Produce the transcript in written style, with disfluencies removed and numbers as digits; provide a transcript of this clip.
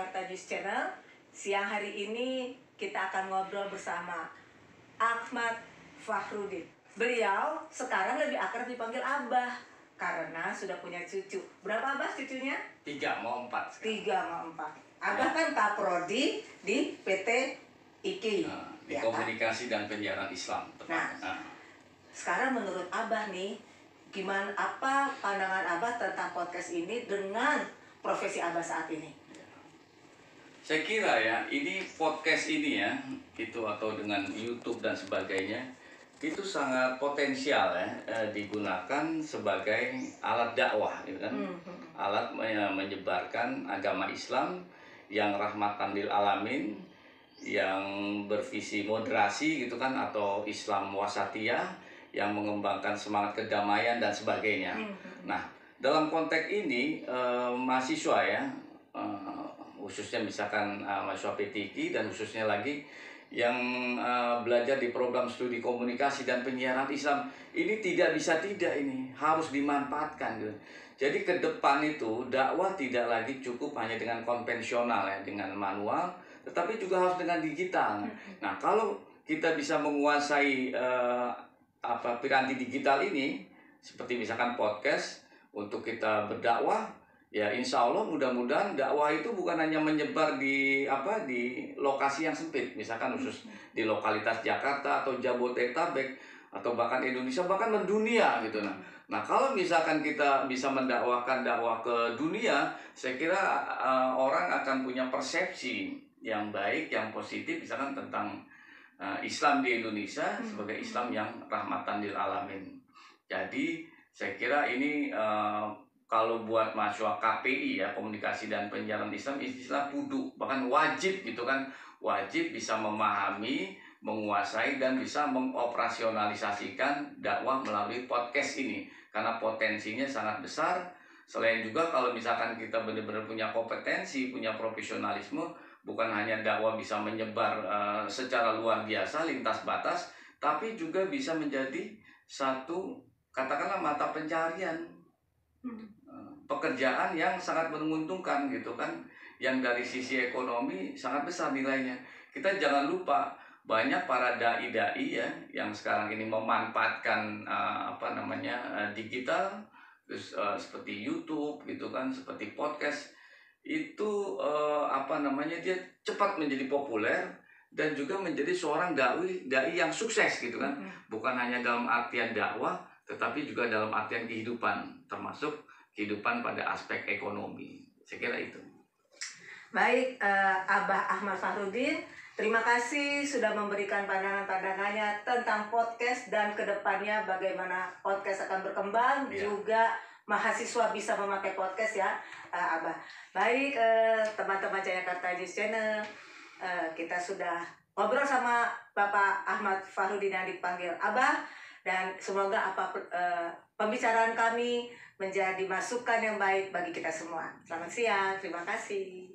Jakarta News Channel. Siang hari ini kita akan ngobrol bersama Ahmad Fahrudin. Beliau sekarang lebih akrab dipanggil Abah karena sudah punya cucu. Berapa Abah cucunya? 3 mau 4 sekarang. 3 mau 4. Abah kan kaprodi di PT IKI. Di Komunikasi dan Penyiaran Islam. Sekarang menurut Abah nih, gimana, apa pandangan Abah tentang podcast ini dengan profesi Abah saat ini? Saya kira ya, ini podcast ini ya, itu atau dengan YouTube dan sebagainya, itu sangat potensial ya, digunakan sebagai alat dakwah, gitu kan? Alat menyebarkan agama Islam yang rahmatan lil alamin, yang bervisi moderasi gitu kan, atau Islam wasatiyah, yang mengembangkan semangat kedamaian dan sebagainya. Nah, dalam konteks ini mahasiswa ya, khususnya misalkan mahasiswa PTIKI dan khususnya lagi yang belajar di program studi komunikasi dan penyiaran Islam, ini tidak bisa tidak, ini harus dimanfaatkan gitu. Jadi ke depan itu dakwah tidak lagi cukup hanya dengan konvensional ya, dengan manual, tetapi juga harus dengan digital. Nah, kalau kita bisa menguasai piranti digital ini, seperti misalkan podcast untuk kita berdakwah, ya insya Allah mudah-mudahan dakwah itu bukan hanya menyebar di lokasi yang sempit, misalkan khusus di lokalitas Jakarta atau Jabodetabek atau bahkan Indonesia, bahkan mendunia gitu. Nah kalau misalkan kita bisa mendakwahkan dakwah ke dunia, saya kira orang akan punya persepsi yang baik, yang positif, misalkan tentang Islam di Indonesia sebagai Islam yang rahmatan lil alamin. Jadi saya kira ini kalau buat mahasiswa KPI ya, Komunikasi dan Penyiaran Islam, istilah kudu, bahkan wajib gitu kan, wajib bisa memahami, menguasai dan bisa mengoperasionalisasikan dakwah melalui podcast ini, karena potensinya sangat besar. Selain juga kalau misalkan kita benar-benar punya kompetensi, punya profesionalisme, bukan hanya dakwah bisa menyebar secara luar biasa lintas batas, tapi juga bisa menjadi satu, katakanlah, mata pencarian, pekerjaan yang sangat menguntungkan gitu kan, yang dari sisi ekonomi sangat besar nilainya. Kita jangan lupa banyak para dai-dai ya yang sekarang ini memanfaatkan digital, terus seperti YouTube gitu kan, seperti podcast itu dia cepat menjadi populer dan juga menjadi seorang dai yang sukses gitu kan. Bukan hanya dalam artian dakwah, tetapi juga dalam artian kehidupan, termasuk kehidupan pada aspek ekonomi. Saya kira itu. Baik, Abah Ahmad Fahrudin, terima kasih sudah memberikan pandangan-pandangannya tentang podcast dan kedepannya bagaimana podcast akan berkembang, juga mahasiswa bisa memakai podcast ya, Abah. Baik, teman-teman Jakarta News Channel, kita sudah ngobrol sama Bapak Ahmad Fahrudin yang dipanggil Abah, dan semoga pembicaraan kami menjadi masukan yang baik bagi kita semua. Selamat siang, terima kasih.